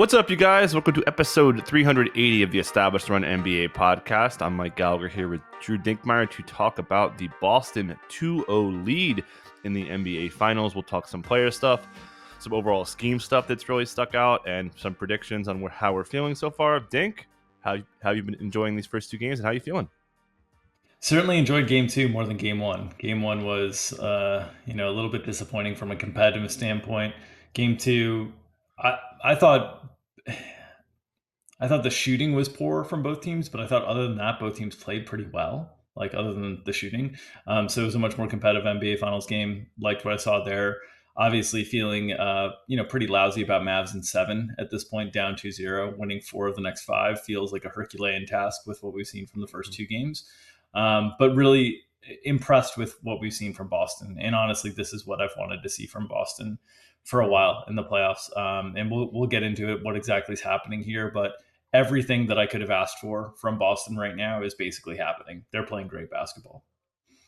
What's up, you guys? Welcome to episode 380 of the Established Run NBA podcast. I'm Mike Gallagher here with Drew Dinkmeyer to talk about the Boston 2-0 lead in the NBA Finals. We'll talk some player stuff, some overall scheme stuff that's really stuck out, and some predictions on how we're feeling so far. Dink, how have you been enjoying these first two games, and how are you feeling? Certainly enjoyed game two more than game one. Game one was, a little bit disappointing from a competitive standpoint. Game two, I thought, I thought the shooting was poor from both teams, but I thought other than that, both teams played pretty well. Like other than the shooting, so it was a much more competitive NBA Finals game. Liked what I saw there. Obviously, feeling pretty lousy about Mavs in seven at this point, down 2-0. Winning four of the next five feels like a Herculean task with what we've seen from the first two games. But really impressed with what we've seen from Boston. And honestly, this is what I've wanted to see from Boston for a while in the playoffs. And we'll get into it, what exactly is happening here. But everything that I could have asked for from Boston right now is basically happening. They're playing great basketball.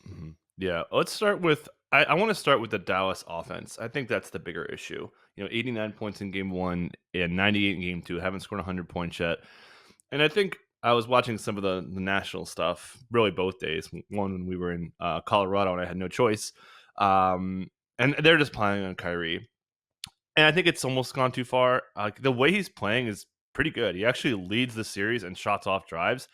Mm-hmm. Yeah, let's start with I want to start with the Dallas offense. I think that's the bigger issue. 89 points in game one and 98 in game two. Haven't scored 100 points yet. And I think I was watching some of the national stuff, really both days. One when we were in Colorado and I had no choice. And they're just playing on Kyrie. And I think it's almost gone too far. The way he's playing is pretty good. He actually leads the series and shots off drives.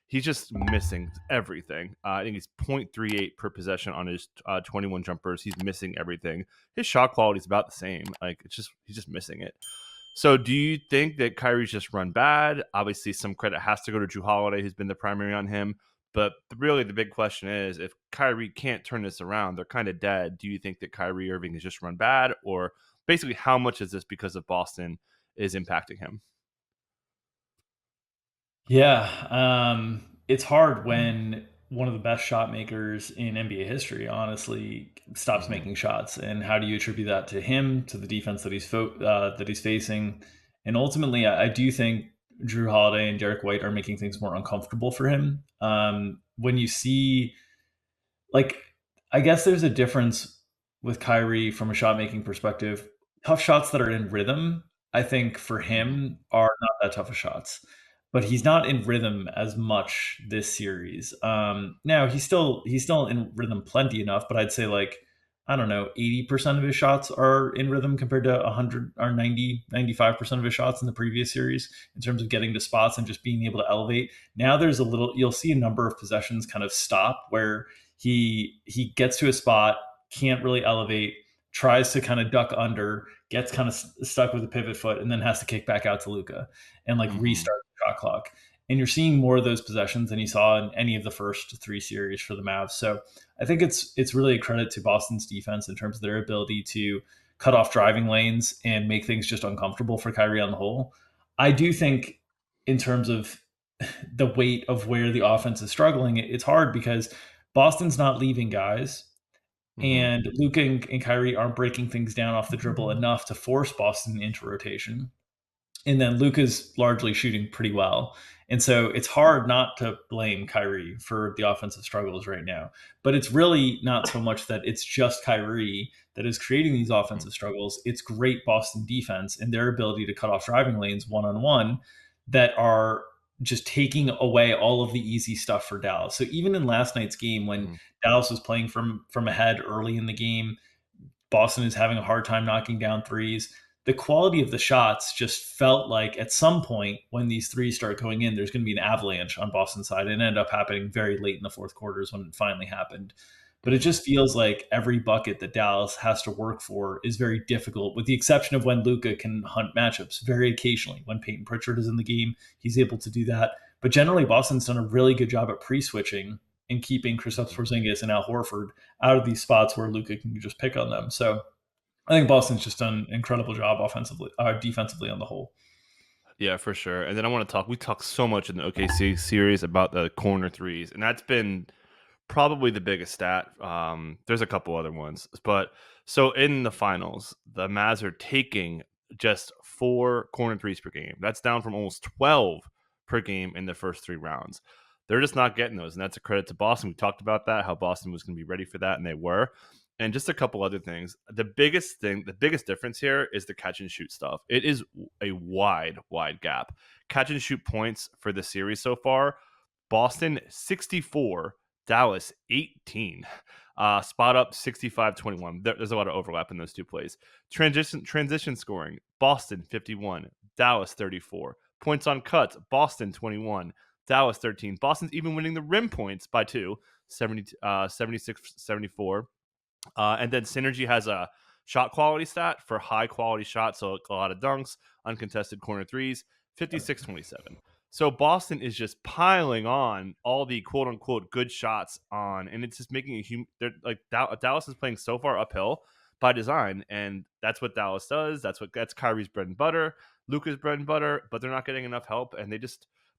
He's just missing everything. I think he's 0.38 per possession on his 21 jumpers. He's missing everything. His shot quality is about the same. He's just missing it. So do you think that Kyrie's just run bad? Obviously, some credit has to go to Jrue Holiday, who's been the primary on him. But really, the big question is, if Kyrie can't turn this around, they're kind of dead. Do you think that Kyrie Irving has just run bad? Or basically, how much is this because of Boston is impacting him? Yeah, it's hard when one of the best shot makers in NBA history, honestly, stops Mm-hmm. making shots. And how do you attribute that to him, to the defense that he's facing, and ultimately, I do think Drew Holiday and Derek White are making things more uncomfortable for him. When you see, like, I guess there's a difference with Kyrie from a shot making perspective. Tough shots that are in rhythm, I think for Mm-hmm. him are not that tough of shots. But he's not in rhythm as much this series. Now he's still in rhythm plenty enough, but I'd say like I don't know, 80% of his shots are in rhythm compared to 100 or 95% of his shots in the previous series in terms of getting to spots and just being able to elevate. Now there's a little you'll see a number of possessions kind of stop where he gets to a spot, can't really elevate, tries to kind of duck under, gets kind of stuck with a pivot foot, and then has to kick back out to Luka and like Mm-hmm. restart the shot clock. And you're seeing more of those possessions than you saw in any of the first three series for the Mavs. So I think it's really a credit to Boston's defense in terms of their ability to cut off driving lanes and make things just uncomfortable for Kyrie on the whole. I do think in terms of the weight of where the offense is struggling, it's hard because Boston's not leaving guys, Mm-hmm. and Luka and Kyrie aren't breaking things down off the dribble enough to force Boston into rotation. And then Luka's largely shooting pretty well. And so it's hard not to blame Kyrie for the offensive struggles right now. But it's really not so much that it's just Kyrie that is creating these offensive struggles. It's great Boston defense and their ability to cut off driving lanes one on one that are just taking away all of the easy stuff for Dallas. So even in last night's game when Mm-hmm. Dallas was playing from ahead early in the game, Boston is having a hard time knocking down threes. The quality of the shots just felt like at some point when these threes start going in, there's going to be an avalanche on Boston's side. It ended up happening very late in the fourth quarter is when it finally happened. But it Mm-hmm. just feels like every bucket that Dallas has to work for is very difficult, with the exception of when Luka can hunt matchups very occasionally. When Peyton Pritchard is in the game, he's able to do that. But generally, Boston's done a really good job at pre-switching and keeping Kristaps Mm-hmm. Porzingis and Al Horford out of these spots where Luka can just pick on them. So I think Boston's just done an incredible job offensively, defensively on the whole. Yeah, for sure. And then we talked so much in the OKC series about the corner threes, and that's been probably the biggest stat. There's a couple other ones, but so in the finals, the Mavs are taking just 4 corner threes per game. That's down from almost 12 per game in the first 3 rounds. They're just not getting those, and that's a credit to Boston. We talked about that, how Boston was going to be ready for that, and they were. And just a couple other things. The biggest difference here is the catch and shoot stuff. It is a wide gap. Catch and shoot points for the series so far: Boston 64, Dallas 18. Spot up 65-21. There's a lot of overlap in those two plays. Transition scoring: Boston 51, Dallas 34. Points on cuts: Boston 21, Dallas 13. Boston's even winning the rim points by 2, 76-74. And then Synergy has a shot quality stat for high quality shots, so a lot of dunks, uncontested corner threes, 56-27. So Boston is just piling on all the quote unquote good shots on, and it's just making a huge. Like Dallas is playing so far uphill by design, and that's what Dallas does. That's Kyrie's bread and butter, Luka's bread and butter, but they're not getting enough help, and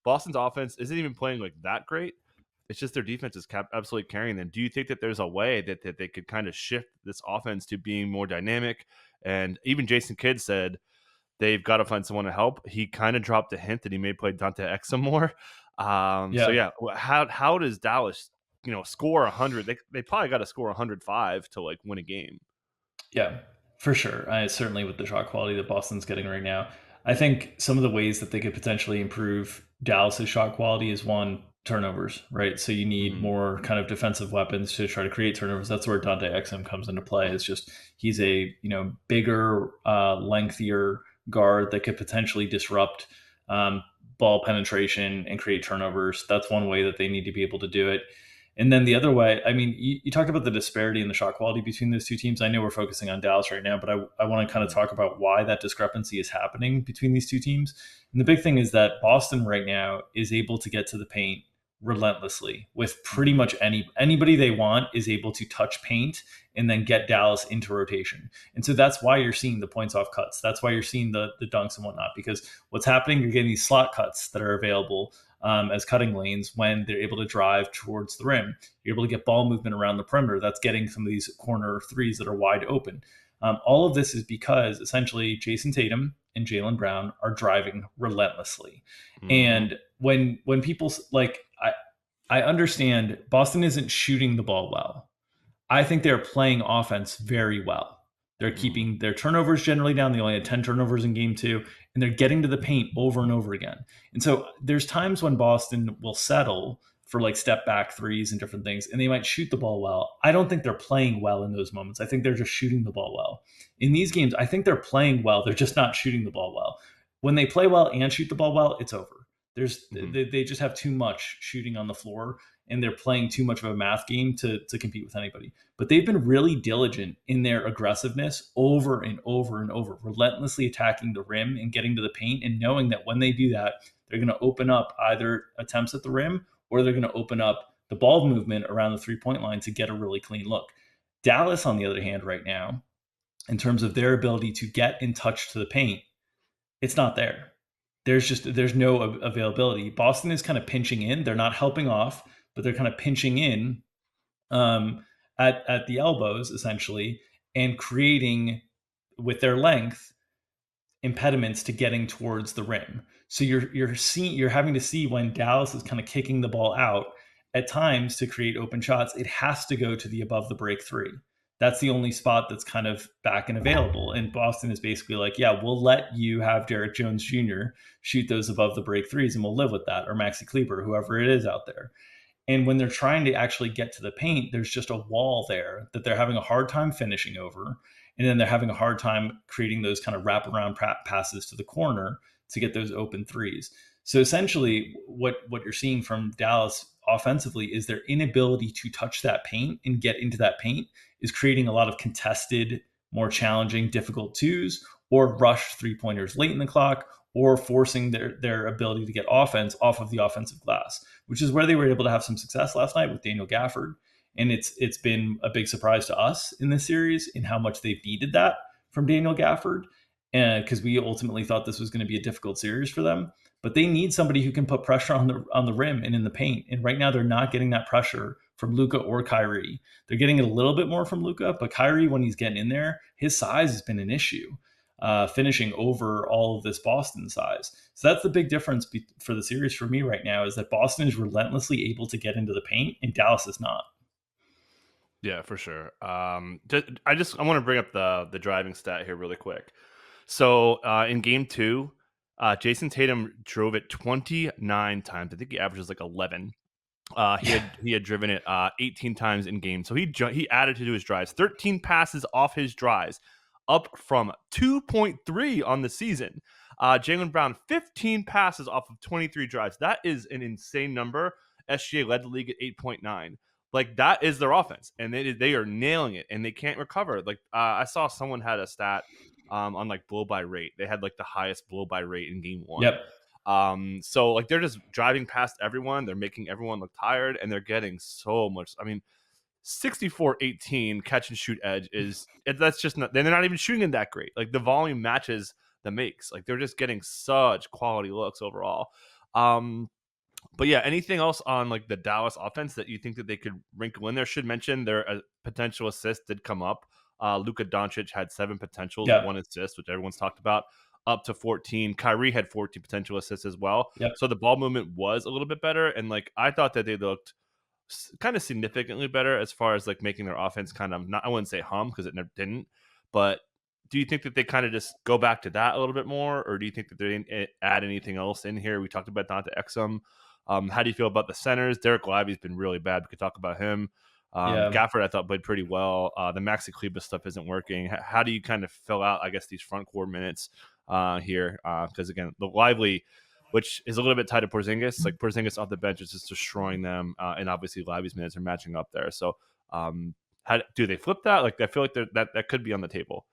Boston's offense isn't even playing like that great. It's just their defense is absolutely carrying them. Do you think that there's a way that they could kind of shift this offense to being more dynamic? And even Jason Kidd said they've got to find someone to help. He kind of dropped a hint that he may play Dante Exum more. So Yeah. yeah, how does Dallas score 100? They probably got to score 105 to like win a game. Yeah, for sure. Certainly with the shot quality that Boston's getting right now. I think some of the ways that they could potentially improve Dallas's shot quality is one, turnovers, right? So you need Mm-hmm. more kind of defensive weapons to try to create turnovers. That's where Dante Exum comes into play. It's just he's a bigger, lengthier guard that could potentially disrupt ball penetration and create turnovers. That's one way that they need to be able to do it. And then the other way, I mean, you talked about the disparity in the shot quality between those two teams. I know we're focusing on Dallas right now, but I want to kind of talk about why that discrepancy is happening between these two teams. And the big thing is that Boston right now is able to get to the paint relentlessly with pretty Mm-hmm. much anybody they want is able to touch paint and then get Dallas into rotation. And so that's why you're seeing the points off cuts. That's why you're seeing the dunks and whatnot, because what's happening, you're getting these slot cuts that are available as cutting lanes when they're able to drive towards the rim. You're able to get ball movement around the perimeter. That's getting some of these corner threes that are wide open. All of this is because essentially Jason Tatum and Jaylen Brown are driving relentlessly. Mm-hmm. And when people like, I understand Boston isn't shooting the ball well. I think they're playing offense very well. They're Mm-hmm. keeping their turnovers generally down. They only had 10 turnovers in game two, and they're getting to the paint over and over again. And so there's times when Boston will settle for like step back threes and different things, and they might shoot the ball well. I don't think they're playing well in those moments. I think they're just shooting the ball well. In these games, I think they're playing well. They're just not shooting the ball well. When they play well and shoot the ball well, it's over. Mm-hmm. They just have too much shooting on the floor, and they're playing too much of a math game to compete with anybody. But they've been really diligent in their aggressiveness over and over and over, relentlessly attacking the rim and getting to the paint, and knowing that when they do that, they're going to open up either attempts at the rim or they're going to open up the ball movement around the 3 point line to get a really clean look. Dallas, on the other hand, right now, in terms of their ability to get in touch to the paint, it's not there. There's no availability. Boston is kind of pinching in. They're not helping off, but they're kind of pinching in um, at the elbows essentially, and creating with their length impediments to getting towards the rim. So you're having to see when Dallas is kind of kicking the ball out at times to create open shots, it has to go to the above the break three. That's the only spot that's kind of back and available. And Boston is basically like, yeah, we'll let you have Derek Jones Jr. shoot those above the break threes, and we'll live with that, or Maxi Kleber, whoever it is out there. And when they're trying to actually get to the paint, there's just a wall there that they're having a hard time finishing over. And then they're having a hard time creating those kind of wraparound passes to the corner to get those open threes. So essentially, what you're seeing from Dallas offensively is their inability to touch that paint and get into that paint is creating a lot of contested, more challenging, difficult twos or rush 3 pointers late in the clock, or forcing their ability to get offense off of the offensive glass, which is where they were able to have some success last night with Daniel Gafford. And it's been a big surprise to us in this series in how much they've needed that from Daniel Gafford, because we ultimately thought this was going to be a difficult series for them. But they need somebody who can put pressure on the rim and in the paint. And right now they're not getting that pressure from Luka or Kyrie. They're getting it a little bit more from Luka, but Kyrie, when he's getting in there, his size has been an issue. Finishing over all of this Boston size. So that's the big difference for the series for me right now, is that Boston is relentlessly able to get into the paint and Dallas is not. Yeah, for sure. I want to bring up the driving stat here really quick. So in game two, Jason Tatum drove it 29 times. I think he averages like 11. He had driven it 18 times in game. So he added to his drives, 13 passes off his drives, up from 2.3 on the season. Jaylen Brown, 15 passes off of 23 drives. That is an insane number. SGA led the league at 8.9. Like that is their offense, and they are nailing it, and they can't recover. Like I saw someone had a stat on like blow by rate. They had like the highest blow by rate in game one. Yep. So like they're just driving past everyone. They're making everyone look tired, and they're getting so much. I mean, 64-18 catch and shoot edge that's just not. They're not even shooting it that great. Like the volume matches the makes. Like they're just getting such quality looks overall. But yeah, anything else on like the Dallas offense that you think that they could wrinkle in there? Should mention their potential assist did come up. Luka Doncic had 7 potentials, Yep. 1 assist, which everyone's talked about, up to 14. Kyrie had 14 potential assists as well. Yep. So the ball movement was a little bit better, and like I thought that they looked kind of significantly better as far as like making their offense kind of not. I wouldn't say hum because it never didn't, but do you think that they kind of just go back to that a little bit more, or do you think that they didn't add anything else in here? We talked about Dante Exum. How do you feel about the centers? Derek Lively's been really bad. We could talk about him. Yeah. Gafford, I thought, played pretty well. The Maxi Kleba stuff isn't working. How do you kind of fill out, I guess, these front court minutes here? Because, again, the Lively, which is a little bit tied to Porzingis, like Porzingis off the bench is just destroying them. And obviously, Lively's minutes are matching up there. So, how do they flip that? Like, I feel like that could be on the table.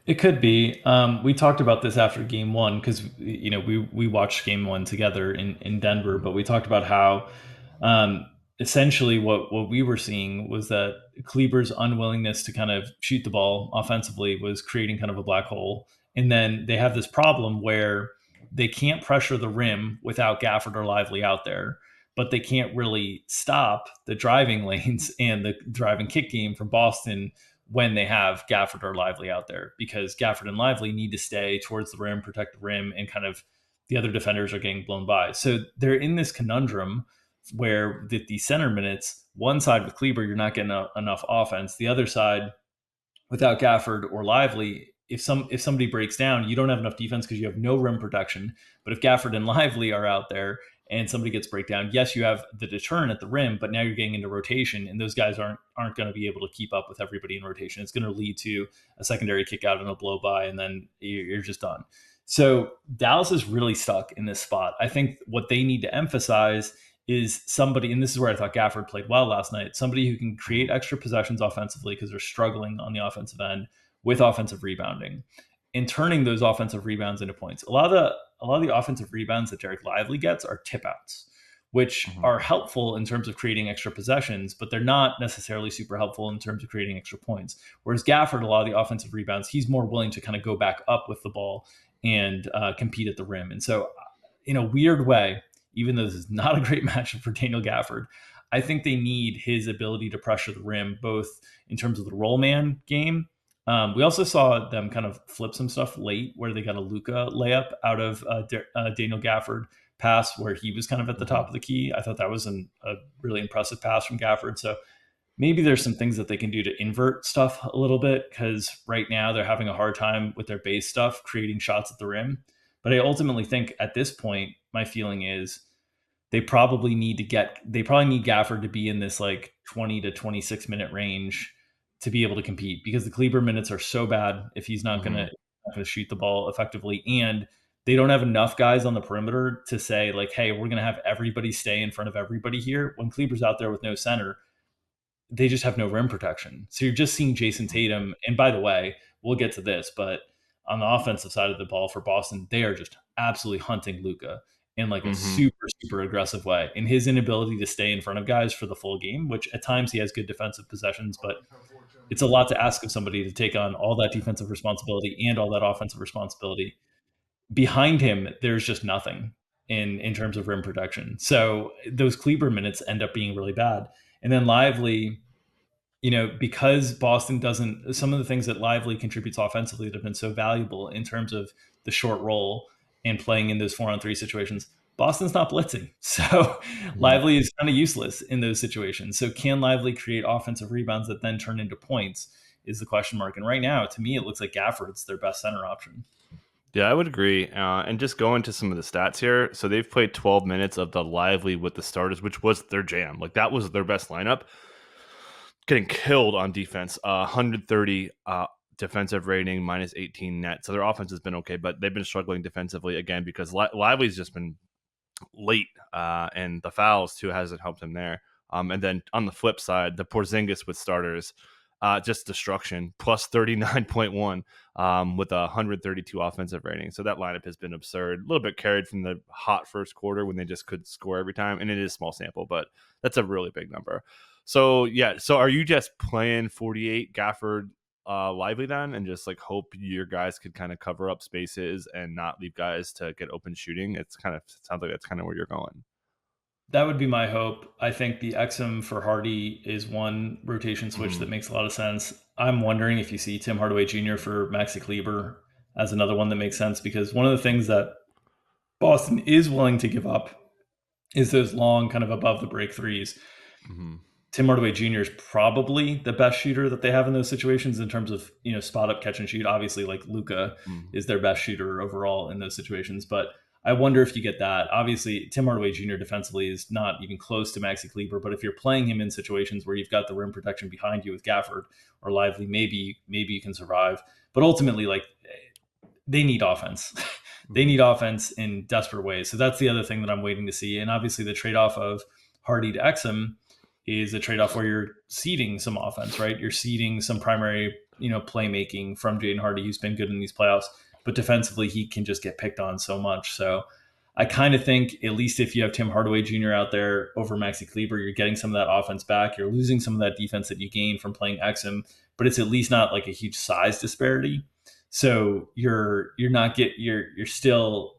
It could be. We talked about this after game one because we watched game one together in Denver, but we talked about how um, essentially what we were seeing was that Kleber's unwillingness to kind of shoot the ball offensively was creating kind of a black hole. And then they have this problem where they can't pressure the rim without Gafford or Lively out there, but they can't really stop the driving lanes and the driving kick game from Boston when they have Gafford or Lively out there, because Gafford and Lively need to stay towards the rim, protect the rim, and kind of the other defenders are getting blown by. So they're in this conundrum where the center minutes, one side with Kleber, you're not getting enough offense. The other side, without Gafford or Lively, if somebody breaks down, you don't have enough defense because you have no rim protection. But if Gafford and Lively are out there and somebody gets breakdown, yes, you have the deterrent at the rim, but now you're getting into rotation, and those guys aren't going to be able to keep up with everybody in rotation. It's going to lead to a secondary kick out and a blow by, and then you're just done. So Dallas is really stuck in this spot. I think what they need to emphasize is somebody, and this is where I thought Gafford played well last night, somebody who can create extra possessions offensively because they're struggling on the offensive end with offensive rebounding and turning those offensive rebounds into points. A lot of the offensive rebounds that Derek Lively gets are tip outs, which Mm-hmm. are helpful in terms of creating extra possessions, but they're not necessarily super helpful in terms of creating extra points. Whereas Gafford, a lot of the offensive rebounds, he's more willing to kind of go back up with the ball and compete at the rim. And so, in a weird way, even though this is not a great matchup for Daniel Gafford, I think they need his ability to pressure the rim, both in terms of the roll man game. We also saw them kind of flip some stuff late where they got a Luka layup out of Daniel Gafford pass where he was kind of at the Mm-hmm. top of the key. I thought that was a really impressive pass from Gafford. So maybe there's some things that they can do to invert stuff a little bit, because right now they're having a hard time with their base stuff creating shots at the rim. But I ultimately think at this point, my feeling is they probably need Gafford to be in this like 20 to 26 minute range to be able to compete, because the Kleber minutes are so bad if he's not Mm-hmm. going to shoot the ball effectively, and they don't have enough guys on the perimeter to say like, hey, we're going to have everybody stay in front of everybody here. When Kleber's out there with no center, they just have no rim protection. So you're just seeing Jason Tatum. And by the way, we'll get to this, but on the offensive side of the ball for Boston, they are just absolutely hunting Luka in like a Mm-hmm. super, super aggressive way. And his inability to stay in front of guys for the full game, which at times he has good defensive possessions, but it's a lot to ask of somebody to take on all that defensive responsibility and all that offensive responsibility. Behind him, there's just nothing in terms of rim protection. So those Kleber minutes end up being really bad. And then Lively, because Boston doesn't, some of the things that Lively contributes offensively that have been so valuable in terms of the short roll and playing in those 4-on-3 situations, Boston's not blitzing. So Mhm. Lively is kind of useless in those situations. So can Lively create offensive rebounds that then turn into points is the question mark. And right now, to me, it looks like Gafford's their best center option. Yeah, I would agree. And just go into some of the stats here. So they've played 12 minutes of the lively with the starters, which was their jam. Like that was their best lineup. Getting killed on defense. 130 defensive rating, minus 18 net. So their offense has been okay, but they've been struggling defensively again because Lively's just been late, and the fouls too hasn't helped him there. And then on the flip side, the Porzingis with starters, just destruction, plus 39.1, with a 132 offensive rating. So that lineup has been absurd. A little bit carried from the hot first quarter when they just could score every time, and it is small sample, but that's a really big number. So yeah, so are you just playing 48 Gafford Lively then, and just like hope your guys could kind of cover up spaces and not leave guys to get open shooting? It's kind of sounds like that's kind of where you're going. That would be my hope. I think the Exum for Hardy is one rotation switch that Mhm. makes a lot of sense. I'm wondering if you see Tim Hardaway Jr. for Maxi Kleber as another one that makes sense, because one of the things that Boston is willing to give up is those long, kind of above the break threes. Mhm. Tim Hardaway Jr. is probably the best shooter that they have in those situations in terms of, spot up catch and shoot. Obviously, like Luca Mhm. is their best shooter overall in those situations, but I wonder if you get that. Obviously, Tim Hardaway Jr. defensively is not even close to Maxi Kleber, but if you're playing him in situations where you've got the rim protection behind you with Gafford or Lively, maybe you can survive. But ultimately, like, they need offense. They Mhm. need offense in desperate ways. So that's the other thing that I'm waiting to see. And obviously, the trade off of Hardy to Exum is a trade off where you're seeding some offense, right? You're seeding some primary, playmaking from Jaden Hardy, who's been good in these playoffs, but defensively, he can just get picked on so much. So I kind of think, at least if you have Tim Hardaway Jr. out there over Maxi Kleber, you're getting some of that offense back. You're losing some of that defense that you gained from playing Exum, but it's at least not like a huge size disparity. So you're not get you're still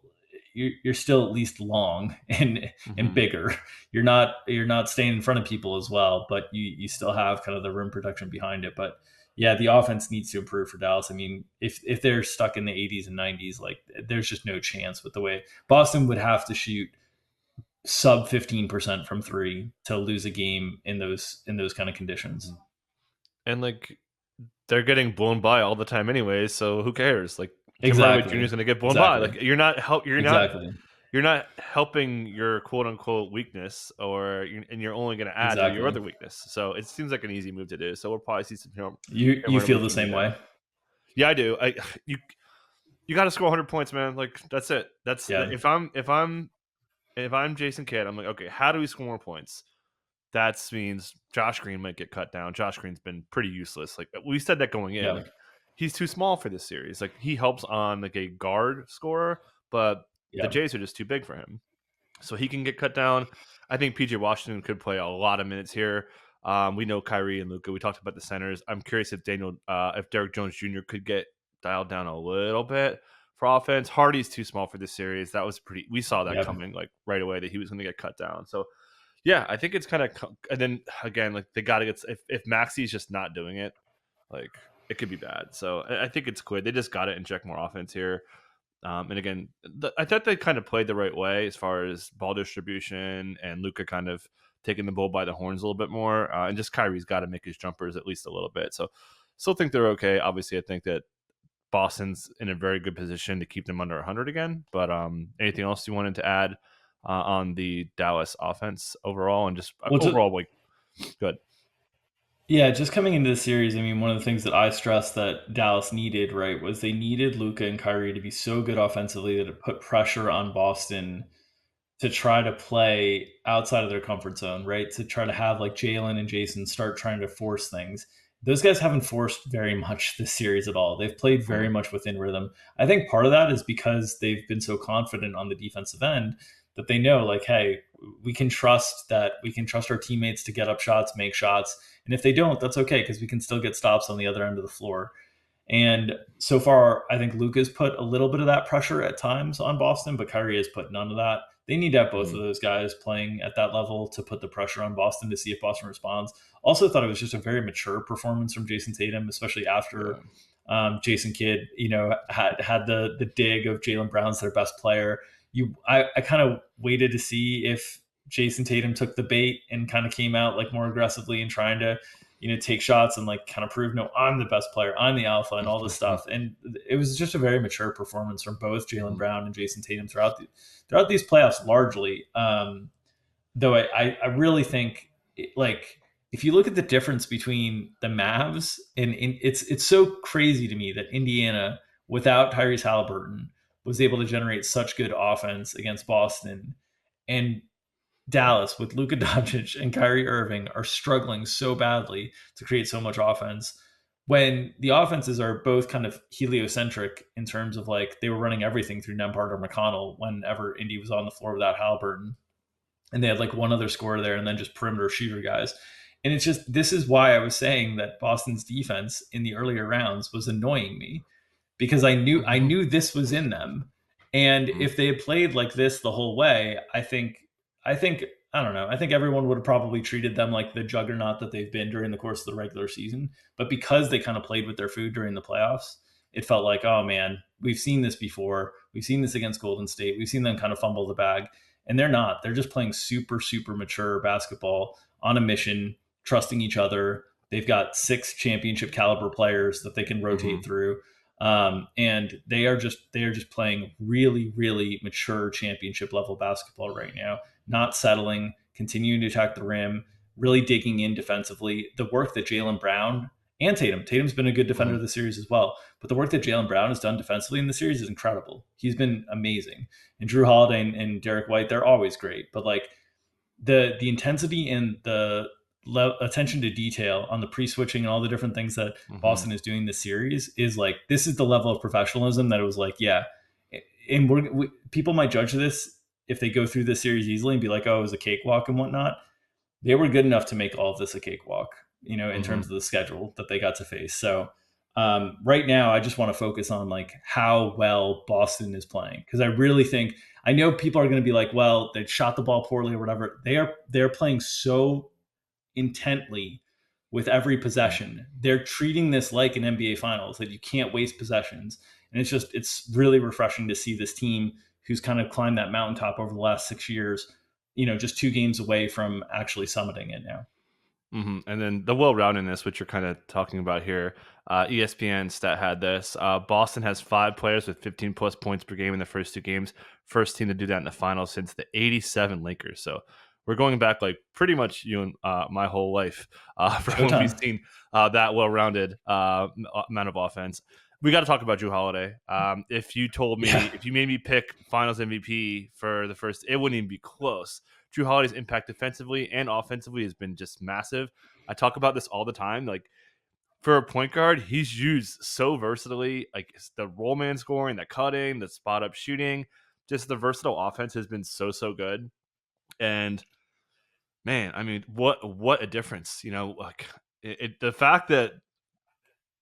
at least long and Mhm. bigger. You're not staying in front of people as well, but you still have kind of the rim protection behind it. But yeah, the offense needs to improve for Dallas. I mean, if they're stuck in the 80s and 90s, like, there's just no chance with the way Boston would have to shoot sub 15% from three to lose a game in those kind of conditions. Mhm. And like they're getting blown by all the time anyways, so who cares? Like Tim Hardaway Jr. Exactly. is going to get blown by. Exactly. Like Exactly. you're not helping your quote unquote weakness, and you're only going to add to your Exactly. other weakness. So it seems like an easy move to do. So we'll probably see some You Tim Hardaway feel the Jr. same there. way? Yeah, I do. I you you got to score 100 points, man. Like that's it. That's Yeah. if I'm Jason Kidd, I'm like, okay, how do we score more points? That means Josh Green might get cut down. Josh Green's been pretty useless. Like we said that going in, Yeah. like he's too small for this series. Like he helps on like a guard scorer, but the Yeah. Jays are just too big for him. So he can get cut down. I think PJ Washington could play a lot of minutes here. We know Kyrie and Luca. We talked about the centers. I'm curious if Derek Jones Jr. could get dialed down a little bit for offense. Hardy's too small for this series. That was pretty. We saw that Yeah. coming like right away that he was going to get cut down. So yeah, I think it's kind of, and then again, like they got to get if Maxi's just not doing it, like it could be bad. So I think it's clear they just got to inject more offense here. And again, I thought they kind of played the right way as far as ball distribution and Luca kind of taking the bull by the horns a little bit more. And just Kyrie's got to make his jumpers at least a little bit. So still think they're okay. Obviously, I think that Boston's in a very good position to keep them under 100 again. But anything else you wanted to add on the Dallas offense overall and just Well, overall, like, good. yeah, just coming into the series, I mean, one of the things that I stressed that Dallas needed, right, was they needed Luca and Kyrie to be so good offensively that it put pressure on Boston to try to play outside of their comfort zone, right? To try to have like Jaylen and Jason start trying to force things. Those guys haven't forced very much this series at all. They've played very Mhm. much within rhythm. I think part of that is because they've been so confident on the defensive end that they know, like, hey, we can trust our teammates to get up shots, make shots. And if they don't, that's okay because we can still get stops on the other end of the floor. And so far, I think Luka's put a little bit of that pressure at times on Boston, but Kyrie has put none of that. They need to have both of Mhm. those guys playing at that level to put the pressure on Boston to see if Boston responds. Also, thought it was just a very mature performance from Jason Tatum, especially after Yeah. Jason Kidd, had the dig of Jaylen Brown's their best player. I kind of waited to see if Jason Tatum took the bait and kind of came out like more aggressively and trying to, take shots and like kind of prove, no, I'm the best player, I'm the alpha, and all this stuff. And it was just a very mature performance from both Jaylen Brown and Jason Tatum throughout these playoffs, largely. Though I really think like if you look at the difference between the Mavs and it's so crazy to me that Indiana without Tyrese Halliburton was able to generate such good offense against Boston, and Dallas with Luka Doncic and Kyrie Irving are struggling so badly to create so much offense when the offenses are both kind of heliocentric in terms of like they were running everything through Nembhard or McConnell whenever Indy was on the floor without Halliburton, and they had like one other scorer there and then just perimeter shooter guys. And it's just, this is why I was saying that Boston's defense in the earlier rounds was annoying me, because I knew this was in them. And if they had played like this the whole way, I think I don't know. I think everyone would have probably treated them like the juggernaut that they've been during the course of the regular season. But because they kind of played with their food during the playoffs, it felt like, oh man, we've seen this before. We've seen this against Golden State. We've seen them kind of fumble the bag. And they're not. They're just playing super, super mature basketball on a mission, trusting each other. They've got 6 championship caliber players that they can rotate through. And they are just playing really, really mature championship level basketball right now, not settling, continuing to attack the rim, really digging in defensively. The work that Jaylen Brown and Tatum's been a good defender of the series as well, but the work that Jaylen Brown has done defensively in the series is incredible. He's been amazing. And Jrue Holiday and Derek White, they're always great, but like the intensity and the attention to detail on the pre-switching and all the different things that Boston is doing this series is like, this is the level of professionalism that it was like, yeah. And people might judge this if they go through this series easily and be like, oh, it was a cakewalk and whatnot. They were good enough to make all of this a cakewalk, in terms of the schedule that they got to face. So right now, I just want to focus on like how well Boston is playing, because I really think, I know people are going to be like, well, they shot the ball poorly or whatever. They're playing so intently with every possession. They're treating this like an NBA Finals, that you can't waste possessions, and it's really refreshing to see this team who's kind of climbed that mountaintop over the last 6 years, just 2 games away from actually summiting it now. And then the well-roundedness, which you're kind of talking about here, ESPN stat had this. Boston has 5 players with 15 plus points per game in the first 2 games. First team to do that in the finals since the '87 Lakers. So we're going back like pretty much you and my whole life for when we've seen that well-rounded amount of offense. We got to talk about Jrue Holiday. If you told me, if you made me pick Finals MVP for the first, it wouldn't even be close. Jrue Holiday's impact defensively and offensively has been just massive. I talk about this all the time. Like, for a point guard, he's used so versatilely. Like the roll man scoring, the cutting, the spot up shooting, just the versatile offense has been so good. And man, I mean, what a difference! Like the fact that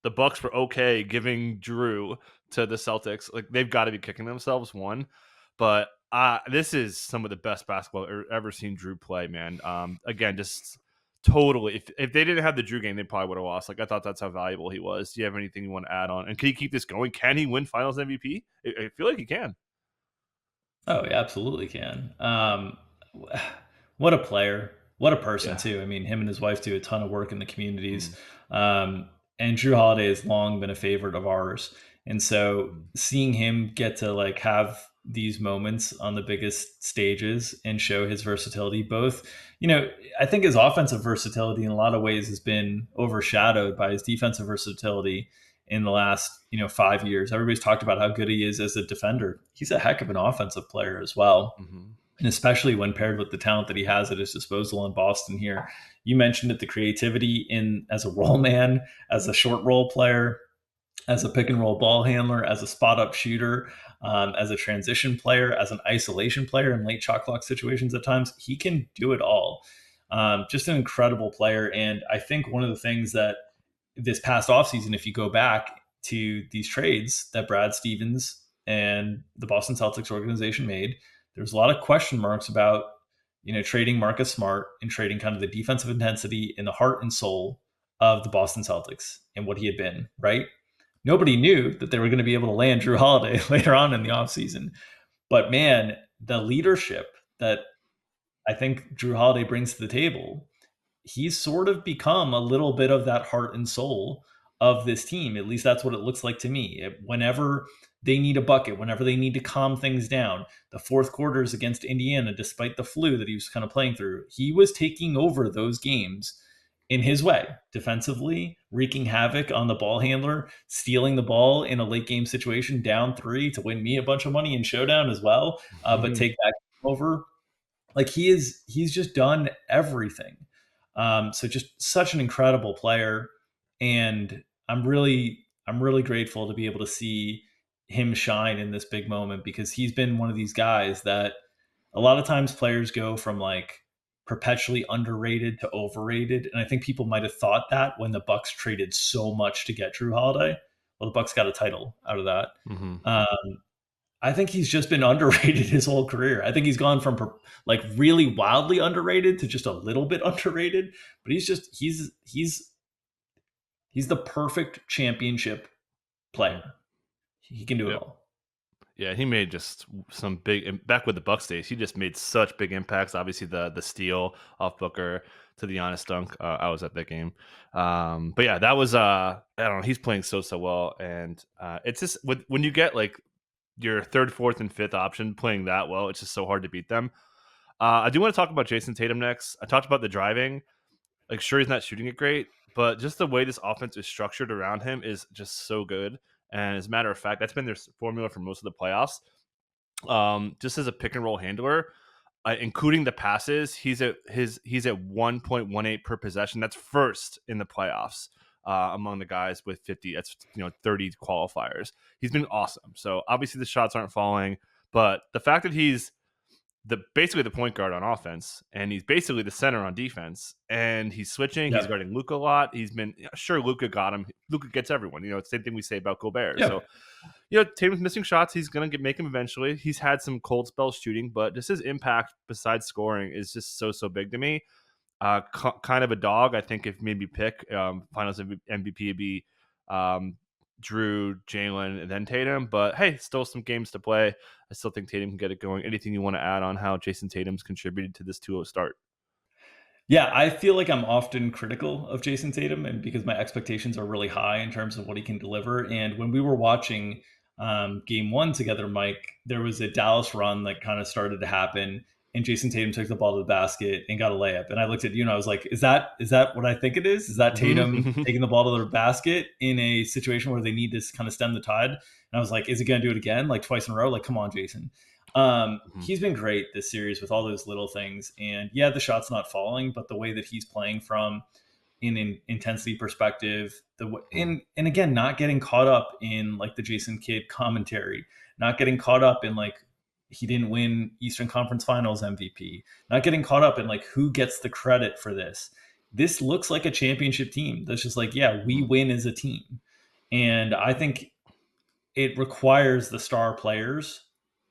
the Bucks were okay giving Jrue to the Celtics, like they've got to be kicking themselves. One, but this is some of the best basketball I've ever seen Jrue play, man. Again, just totally. If they didn't have the Jrue game, they probably would have lost. Like I thought that's how valuable he was. Do you have anything you want to add on? And can he keep this going? Can he win Finals MVP? I feel like he can. Oh, he absolutely can. What a player. What a person, too. I mean, him and his wife do a ton of work in the communities. And Jrue Holiday has long been a favorite of ours. And so seeing him get to like have these moments on the biggest stages and show his versatility, both, I think his offensive versatility in a lot of ways has been overshadowed by his defensive versatility in the last 5 years. Everybody's talked about how good he is as a defender. He's a heck of an offensive player as well. And especially when paired with the talent that he has at his disposal in Boston here. You mentioned it, the creativity in as a roll man, as a short roll player, as a pick and roll ball handler, as a spot up shooter, as a transition player, as an isolation player in late shot clock situations at times. He can do it all. Just an incredible player. And I think one of the things that this past offseason, if you go back to these trades that Brad Stevens and the Boston Celtics organization made, there was a lot of question marks about, trading Marcus Smart and trading kind of the defensive intensity in the heart and soul of the Boston Celtics and what he had been, right? nobody knew that they were going to be able to land Jrue Holiday later on in the offseason. But man, the leadership that I think Jrue Holiday brings to the table, he's sort of become a little bit of that heart and soul of this team. At least that's what it looks like to me. Whenever they need a bucket, whenever they need to calm things down, the fourth quarters against Indiana, despite the flu that he was kind of playing through, he was taking over those games in his way, defensively, wreaking havoc on the ball handler, stealing the ball in a late game situation, down three to win me a bunch of money in showdown as well, but take that over. Like he's just done everything. So just such an incredible player, and I'm really grateful to be able to see him shine in this big moment because he's been one of these guys that a lot of times players go from like perpetually underrated to overrated, and I think people might have thought that when the Bucks traded so much to get Jrue Holiday. Well, the Bucks got a title out of that. Hmm. I think he's just been underrated his whole career. I think he's gone from like really wildly underrated to just a little bit underrated, but he's the perfect championship player. He can do it Yep. all. Yeah, he made just some big back with the Bucks days. He just made such big impacts. Obviously, the steal off Booker to the Giannis dunk. I was at that game, but yeah, that was I don't know. He's playing so well, and it's just when you get your third, fourth, and fifth option playing that well, it's just so hard to beat them. I do want to talk about Jason Tatum next. I talked about the driving. Like, sure, he's not shooting it great, but just the way this offense is structured around him is just so good. And as a matter of fact, that's been their formula for most of the playoffs. Just as a pick and roll handler, including the passes, he's at 1.18 per possession. That's first in the playoffs among the guys with 50. That's 30 qualifiers. He's been awesome. So obviously the shots aren't falling, but the fact that he's basically the point guard on offense, and he's basically the center on defense. And he's switching. He's Yeah, guarding Luka a lot. He's been sure Luka got him. Luka gets everyone. It's the same thing we say about Gobert. yeah, So Tatum's missing shots. He's gonna make him eventually. He's had some cold spells shooting, but just his impact besides scoring is just so big to me. Kind of a dog. I think if maybe pick Finals MVP would be um, Jrue, Jaylen, and then Tatum. But hey, still some games to play. I still think Tatum can get it going. Anything you want to add on how Jason Tatum's contributed to this 2-0 start? yeah. I feel like I'm often critical of Jason Tatum, and because my expectations are really high in terms of what he can deliver. And when we were watching Game One together, Mike, there was a Dallas run that kind of started to happen, and Jason Tatum took the ball to the basket and got a layup. And I looked at you and I was like, "Is that what I think it is? Is that Tatum taking the ball to the basket in a situation where they need to kind of stem the tide?" And I was like, "Is he going to do it again, like twice in a row? Like, come on, Jason." He's been great this series with all those little things. And yeah, the shot's not falling, but the way that he's playing from in intensity perspective, and again, not getting caught up in like the Jason Kidd commentary, not getting caught up in like he didn't win Eastern Conference Finals MVP, not getting caught up in like who gets the credit for this. This looks like a championship team. That's just like, yeah, we win as a team. And I think it requires the star players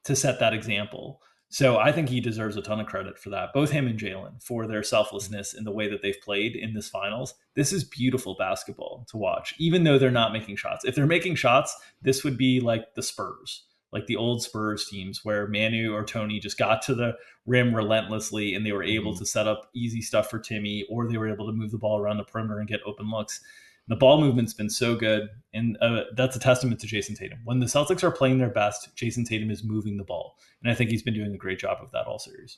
to set that example. So I think he deserves a ton of credit for that, both him and Jaylen, for their selflessness in the way that they've played in this finals. This is beautiful basketball to watch, even though they're not making shots. If they're making shots, this would be like the Spurs, like the old Spurs teams where Manu or Tony just got to the rim relentlessly and they were able Mhm. to set up easy stuff for Timmy, or they were able to move the ball around the perimeter and get open looks. The ball movement's been so good, and that's a testament to Jason Tatum. When the Celtics are playing their best, Jason Tatum is moving the ball, and I think he's been doing a great job of that all series.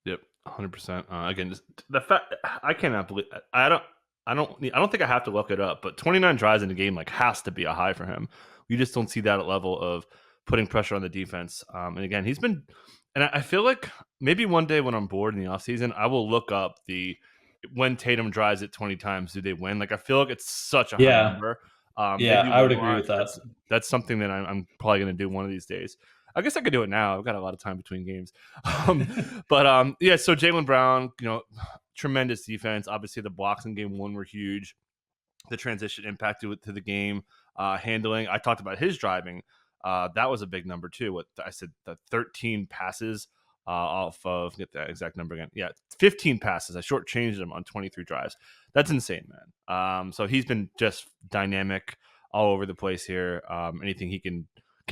Yep, 100%. Again, just the fact I cannot believe I don't think I have to look it up, but 29 drives in a game has to be a high for him. You just don't see that level of putting pressure on the defense. And again, he's been, and I feel like maybe one day when I'm bored in the offseason, I will look up the when Tatum drives it 20 times, do they win? Like I feel like it's such a high Yeah, number. They yeah, do I win would a agree lot. with that. That's something that I'm probably going to do one of these days. I guess I could do it now. I've got a lot of time between games. Um, but yeah, so Jaylen Brown, tremendous defense. Obviously, the blocks in game one were huge. The transition impacted to the game. Handling, I talked about his driving. That was a big number too. What I said, the 13 passes off of, get that exact number again. Yeah, 15 passes. I shortchanged him on 23 drives. That's insane, man. So he's been just dynamic. all over the place here. Anything he can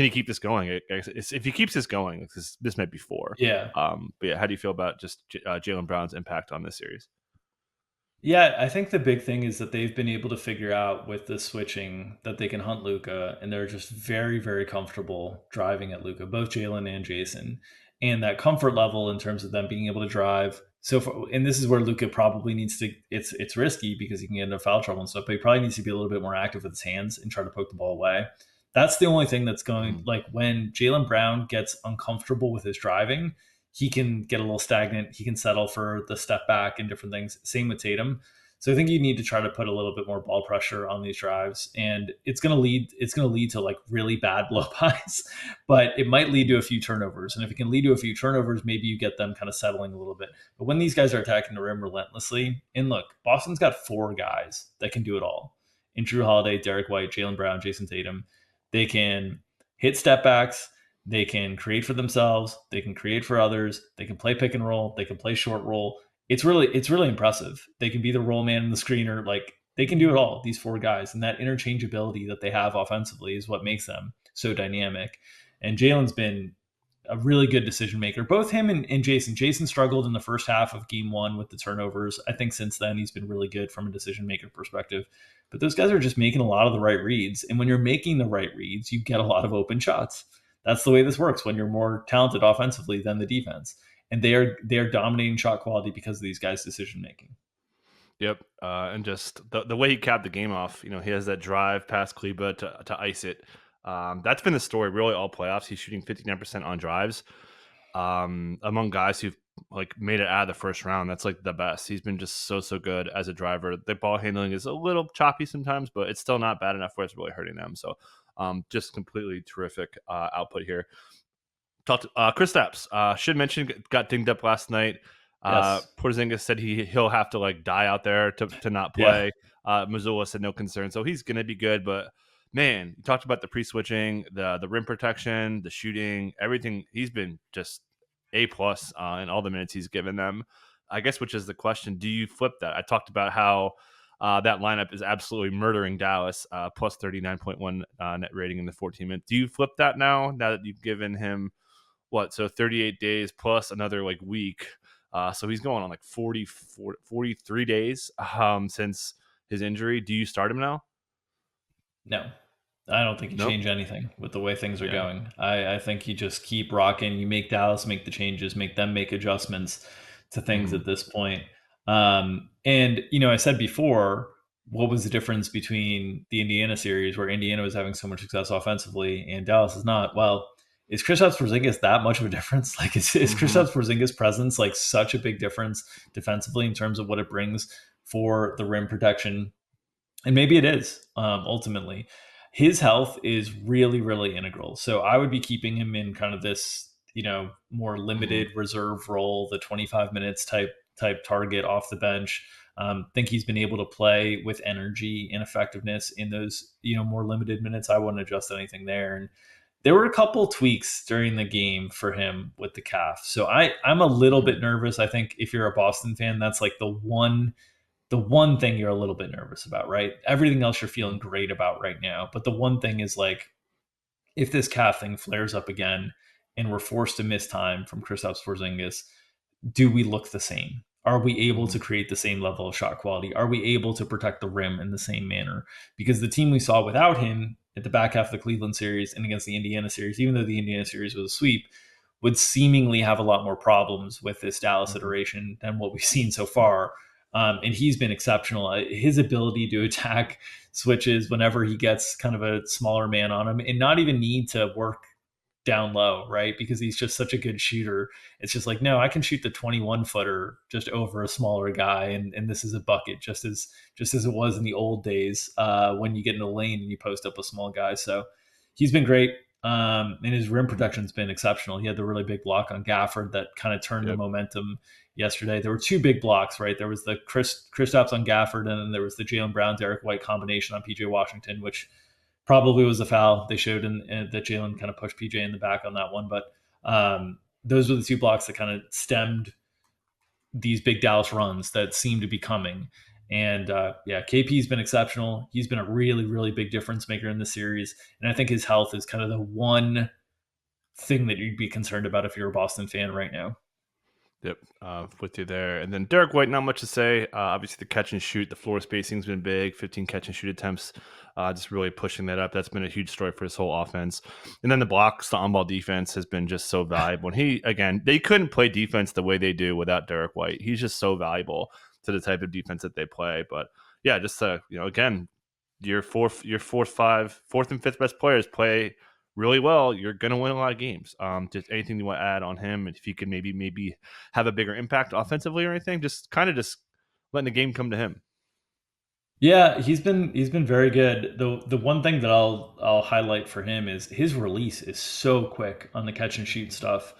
he keep this going? If he keeps this going, this might be four. Yeah. But yeah, how do you feel about just Jaylen Brown's impact on this series? Yeah, I think the big thing is that they've been able to figure out with the switching that they can hunt Luca, and they're just very, very comfortable driving at Luca, both Jalen and Jason, and that comfort level in terms of them being able to drive. So, and this is where Luca probably needs to. It's risky because he can get into foul trouble and stuff, but he probably needs to be a little bit more active with his hands and try to poke the ball away. That's the only thing that's going, Mhm. like, when Jalen Brown gets uncomfortable with his driving, he can get a little stagnant. He can settle for the step back and different things. Same with Tatum. So I think you need to try to put a little bit more ball pressure on these drives, and it's going to lead to like really bad blow bys, but it might lead to a few turnovers. And if it can lead to a few turnovers, maybe you get them kind of settling a little bit. But when these guys are attacking the rim relentlessly, and look, Boston's got four guys that can do it all: in Drew Holiday, Derek White, Jaylen Brown, Jason Tatum. They can hit step backs. They can create for themselves. They can create for others. They can play pick and roll. They can play short roll. It's really impressive. They can be the roll man and the screener. Like, they can do it all, these four guys. And that interchangeability that they have offensively is what makes them so dynamic. And Jalen's been a really good decision maker. Both him and Jason. Jason struggled in the first half of game one with the turnovers. I think since then he's been really good from a decision maker perspective. But those guys are just making a lot of the right reads. And when you're making the right reads, you get a lot of open shots. That's the way this works when you're more talented offensively than the defense. And they are dominating shot quality because of these guys' decision making. Yep, and just the way he capped the game off, he has that drive past Kleba to ice it. That's been the story really all playoffs. He's shooting 59% on drives. Among guys who've like made it out of the first round, that's like the best. He's been just so good as a driver. The ball handling is a little choppy sometimes, but it's still not bad enough where it's really hurting them. So, just completely terrific output here. Talked Chris Stapps. Should mention got dinged up last night. Yes. Porzingis said he'll have to like die out there to not Yeah. play. Missoula said no concern, so he's gonna be good. But man, you talked about the pre-switching, the rim protection, the shooting, everything. He's been just A+ in all the minutes he's given them. I guess, which is the question: do you flip that? I talked about how that lineup is absolutely murdering Dallas, plus 39.1 net rating in the 14 minutes. Do you flip that now that you've given him what? So 38 days plus another like week. So he's going on like 43 days since his injury. Do you start him now? No, I don't think you Nope. change anything with the way things are Yeah. going. I think you just keep rocking. You make Dallas make the changes, make them make adjustments to things Hmm. at this point. And I said before, what was the difference between the Indiana series, where Indiana was having so much success offensively and Dallas is not? Well, is Kristaps Porzingis that much of a difference? Like, is Hmm. Kristaps Porzingis' presence like such a big difference defensively in terms of what it brings for the rim protection? And maybe it is, ultimately. His health is really, really integral. So I would be keeping him in kind of this, more Hmm. limited reserve role, the 25 minutes type target off the bench. Think he's been able to play with energy and effectiveness in those, more limited minutes. I wouldn't adjust anything there. And there were a couple tweaks during the game for him with the calf. So I'm a little bit Hmm. nervous. I think if you're a Boston fan, that's like the one thing you're a little bit nervous about, right? Everything else you're feeling great about right now. But the one thing is, like, if this calf thing flares up again and we're forced to miss time from Kristaps Porzingis, do we look the same? Are we able Hmm. to create the same level of shot quality? Are we able to protect the rim in the same manner? Because the team we saw without him at the back half of the Cleveland series and against the Indiana series, even though the Indiana series was a sweep, would seemingly have a lot more problems with this Dallas Hmm. iteration than what we've seen so far. And he's been exceptional. His ability to attack switches whenever he gets kind of a smaller man on him and not even need to work down low, right? Because he's just such a good shooter. It's just like, no, I can shoot the 21 footer just over a smaller guy, and this is a bucket, just as it was in the old days, when you get in the lane and you post up a small guy. So he's been great. And his rim protection's been exceptional. He had the really big block on Gafford that kind of turned the Yep. momentum yesterday. There were two big blocks, right? There was the Kristaps on Gafford, and then there was the Jaylen Brown Derek White combination on PJ Washington, which probably was a foul. They showed that Jaylen kind of pushed PJ in the back on that one, but those were the two blocks that kind of stemmed these big Dallas runs that seemed to be coming. And yeah, KP's been exceptional. He's been a really, really big difference maker in the series. And I think his health is kind of the one thing that you'd be concerned about if you're a Boston fan right now. Yep, with you there. And then Derek White, not much to say. Obviously, the catch and shoot, the floor spacing's been big. 15 catch and shoot attempts, just really pushing that up. That's been a huge story for his whole offense. And then the blocks, the on-ball defense has been just so valuable. And they couldn't play defense the way they do without Derek White. He's just so valuable to the type of defense that they play. But yeah, just again, fourth and fifth best players play really well, you're going to win a lot of games. Just anything you want to add on him, if he could maybe have a bigger impact offensively or anything, just kind of just letting the game come to him. Yeah, he's been very good. The one thing that I'll highlight for him is his release is so quick on the catch and shoot stuff.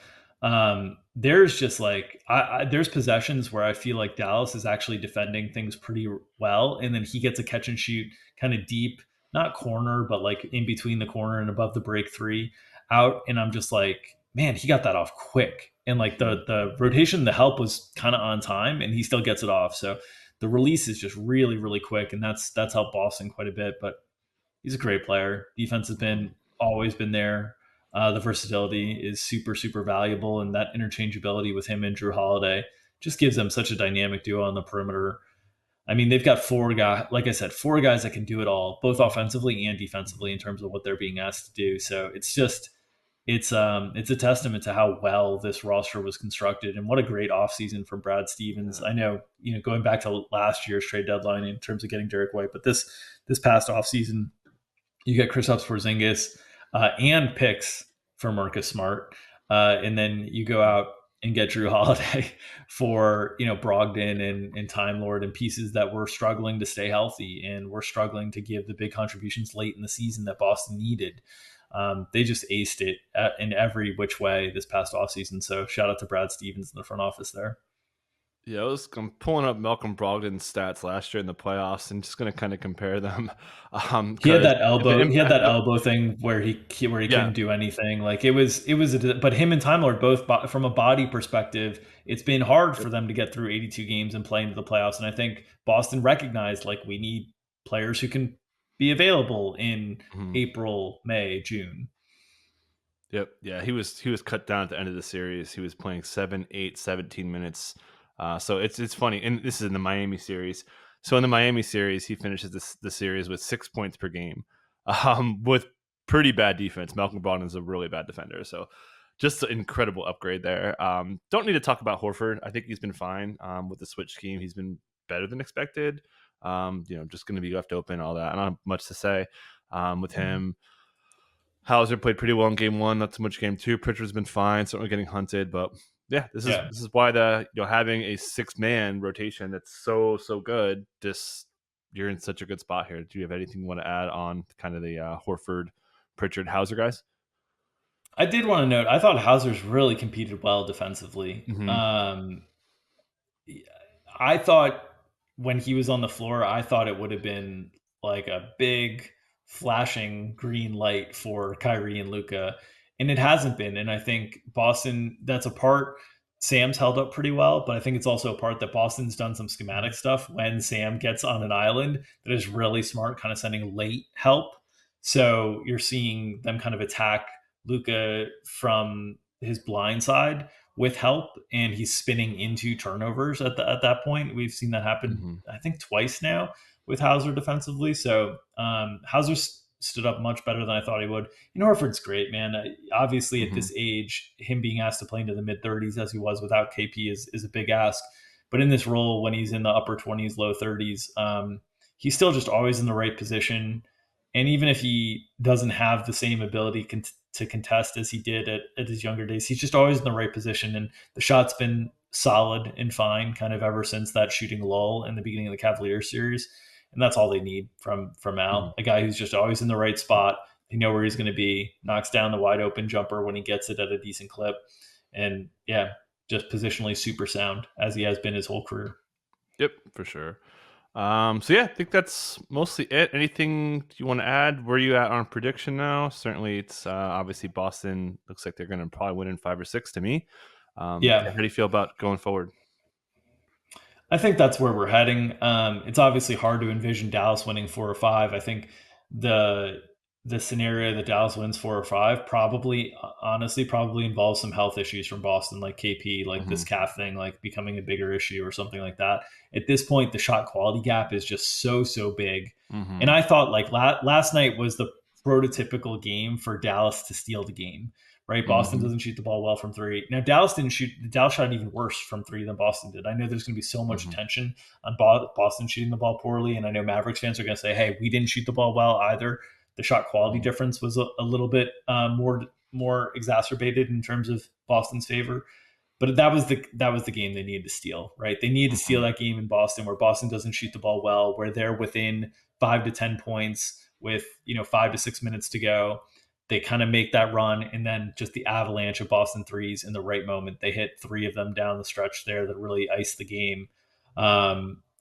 There's just like there's possessions where I feel like Dallas is actually defending things pretty well, and then he gets a catch and shoot kind of deep, not corner, but like in between the corner and above the break three out, and I'm just like, man, he got that off quick, and like the rotation, the help was kind of on time, and he still gets it off. So the release is just really, really quick, and that's helped Boston quite a bit. But he's a great player. Defense has been always been there. The versatility is super, super valuable, and that interchangeability with him and Drew Holiday just gives them such a dynamic duo on the perimeter. I mean, they've got four guys, like I said, four guys that can do it all, both offensively and defensively in terms of what they're being asked to do. So it's a testament to how well this roster was constructed, and what a great offseason from Brad Stevens. Yeah. I know, going back to last year's trade deadline in terms of getting Derek White, but this past offseason, you get Kristaps Porzingis and picks for Marcus Smart, and then you go out and get Jrue Holiday for Brogdon and Time Lord, and pieces that were struggling to stay healthy and were struggling to give the big contributions late in the season that Boston needed. They just aced it in every which way this past offseason. So shout out to Brad Stevens in the front office there. Yeah, I'm pulling up Malcolm Brogdon's stats last year in the playoffs and just going to kind of compare them. He had Because that elbow. He had that elbow thing where he yeah, couldn't do anything. Like but him and Time Lord both, from a body perspective, it's been hard yep, for them to get through 82 games and play into the playoffs. And I think Boston recognized, like, we need players who can be available in mhm. April, May, June. Yep. Yeah, he was cut down at the end of the series. He was playing 7, 8, 17 minutes. So it's funny, and this is in the Miami series. So in the Miami series, he finishes the series with 6 points per game, with pretty bad defense. Malcolm Brogdon is a really bad defender, so just an incredible upgrade there. Don't need to talk about Horford. I think he's been fine with the switch scheme. He's been better than expected. Just going to be left open, all that. I don't have much to say with him. Hauser played pretty well in game one, not so much game two. Pritchard's been fine, certainly getting hunted, but yeah, this is Yeah. this is why having a 6-man rotation that's so good. Just you're in such a good spot here. Do you have anything you want to add on kind of the Horford, Pritchard, Hauser guys? I did want to note, I thought Hauser's really competed well defensively. Mm-hmm. I thought when he was on the floor, I thought it would have been like a big flashing green light for Kyrie and Luca, and it hasn't been. And I think Boston, that's a part Sam's held up pretty well, but I think it's also a part that Boston's done some schematic stuff when Sam gets on an island that is really smart, kind of sending late help. So you're seeing them kind of attack Luca from his blind side with help, and he's spinning into turnovers at that point. We've seen that happen, Mm-hmm. I think, twice now with Hauser defensively. So Hauser stood up much better than I thought he would. And Horford's great, man. Obviously, at Mm-hmm. this age, him being asked to play into the mid 30s as he was without KP is a big ask. But in this role, when he's in the upper 20s, low 30s, he's still just always in the right position. And even if he doesn't have the same ability to contest as he did at his younger days, he's just always in the right position. And the shot's been solid and fine kind of ever since that shooting lull in the beginning of the Cavaliers series. And that's all they need from Mm-hmm. Al, a guy who's just always in the right spot. They know where he's going to be, knocks down the wide open jumper when he gets it at a decent clip. And yeah, just positionally super sound as he has been his whole career. Yep, for sure. So yeah, I think that's mostly it. Anything you want to add? Where are you at on prediction now? Certainly, it's obviously Boston looks like they're going to probably win in 5 or 6 to me. Yeah, Yeah. how do you feel about going forward? I think that's where we're heading. It's obviously hard to envision Dallas winning 4 or 5. I think the the scenario that Dallas wins 4 or 5 probably, honestly, probably involves some health issues from Boston, like KP, like this Hmm. calf thing, like becoming a bigger issue or something like that. At this point, the shot quality gap is just so big. And Hmm. I thought like last night was the prototypical game for Dallas to steal the game, right? Boston Hmm. doesn't shoot the ball well from three. Now Dallas didn't shoot. Dallas shot even worse from three than Boston did. I know there's going to be so much Hmm. attention on Boston shooting the ball poorly, and I know Mavericks fans are going to say, "Hey, we didn't shoot the ball well either." The shot quality difference was a little bit more exacerbated in terms of Boston's favor. But that was the game they needed to steal, right? They needed to steal Hmm. that game in Boston, where Boston doesn't shoot the ball well, where they're within 5 to 10 points with 5 to 6 minutes to go. They kind of make that run, and then just the avalanche of Boston threes in the right moment. They hit three of them down the stretch there that really iced the game.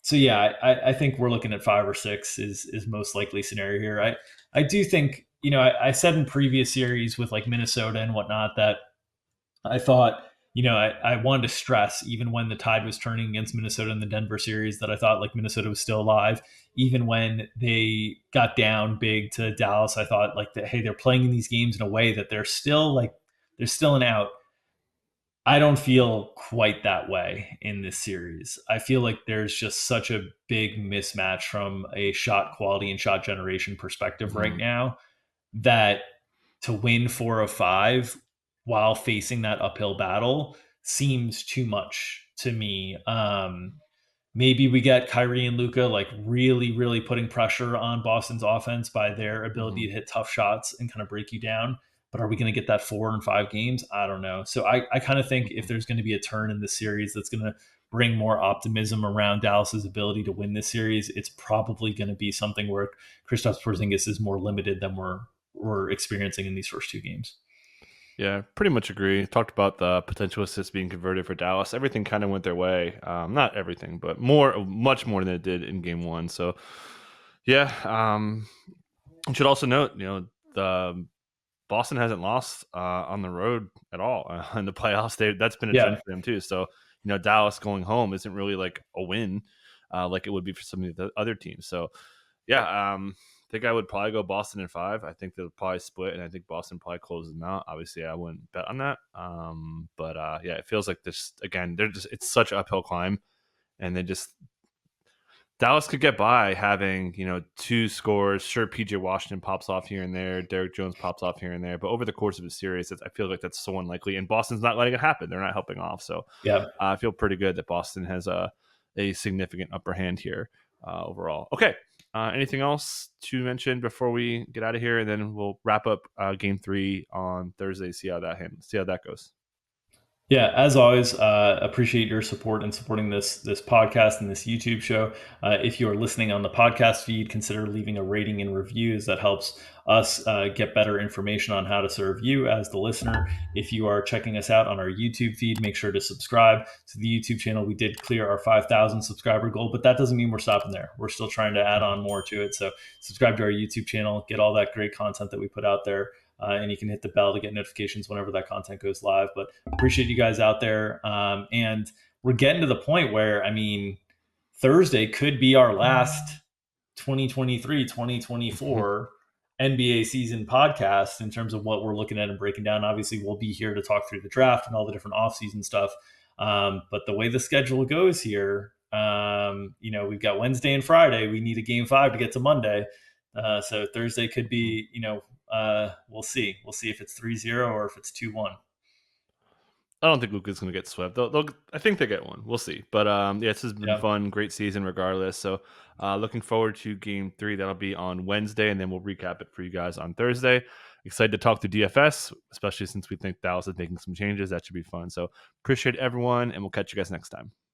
So yeah, I think we're looking at 5 or 6 is most likely scenario here. I do think I said in previous series with like Minnesota and whatnot that I thought, I wanted to stress, even when the tide was turning against Minnesota in the Denver series, that I thought like Minnesota was still alive. Even when they got down big to Dallas, I thought like that, hey, they're playing in these games in a way that there's still an out. I don't feel quite that way in this series. I feel like there's just such a big mismatch from a shot quality and shot generation perspective right Hmm. now that to win 4 of 5 while facing that uphill battle seems too much to me. Maybe we get Kyrie and Luca like really putting pressure on Boston's offense by their ability Hmm. to hit tough shots and kind of break you down. But are we going to get that 4 and 5 games? I don't know. So I kind of think if Hmm. there's going to be a turn in this series that's going to bring more optimism around Dallas's ability to win this series, it's probably going to be something where Kristaps Porzingis is more limited than we're experiencing in these first 2 games. Yeah, pretty much agree. Talked about the potential assists being converted for Dallas. Everything kind of went their way. Not everything, but much more than it did in game one. So, yeah. You should also note, the Boston hasn't lost on the road at all in the playoffs. That's been a trend Yeah, for them too. So, Dallas going home isn't really like a win, like it would be for some of the other teams. So, yeah, I think I would probably go Boston in 5. I think they'll probably split, and I think Boston probably closes them out. Obviously, I wouldn't bet on that. But yeah, it feels like this again. It's such an uphill climb, and they just Dallas could get by having, 2 scores. Sure, PJ Washington pops off here and there. Derek Jones pops off here and there. But over the course of a series, I feel like that's so unlikely. And Boston's not letting it happen. They're not helping off. So yeah. I feel pretty good that Boston has a significant upper hand here overall. Okay. Anything else to mention before we get out of here? And then we'll wrap up game 3 on Thursday, see how that goes. Yeah, as always, appreciate your support and supporting this podcast and this YouTube show. If you are listening on the podcast feed, consider leaving a rating and review, as that helps us get better information on how to serve you as the listener. If you are checking us out on our YouTube feed, make sure to subscribe to the YouTube channel. We did clear our 5,000 subscriber goal, but that doesn't mean we're stopping there. We're still trying to add on more to it. So subscribe to our YouTube channel, get all that great content that we put out there. And you can hit the bell to get notifications whenever that content goes live. But appreciate you guys out there. And we're getting to the point where, I mean, Thursday could be our last 2023-2024 NBA season podcast in terms of what we're looking at and breaking down. Obviously, we'll be here to talk through the draft and all the different offseason stuff. But the way the schedule goes here, we've got Wednesday and Friday. We need a game 5 to get to Monday. So Thursday could be, we'll see. We'll see if it's 3-0 or if it's 2-1. I don't think Luka's going to get swept. I think they get one. We'll see. But yeah, this has been Yeah. fun. Great season, regardless. So looking forward to game 3. That'll be on Wednesday, and then we'll recap it for you guys on Thursday. Excited to talk to DFS, especially since we think Dallas is making some changes. That should be fun. So appreciate everyone, and we'll catch you guys next time.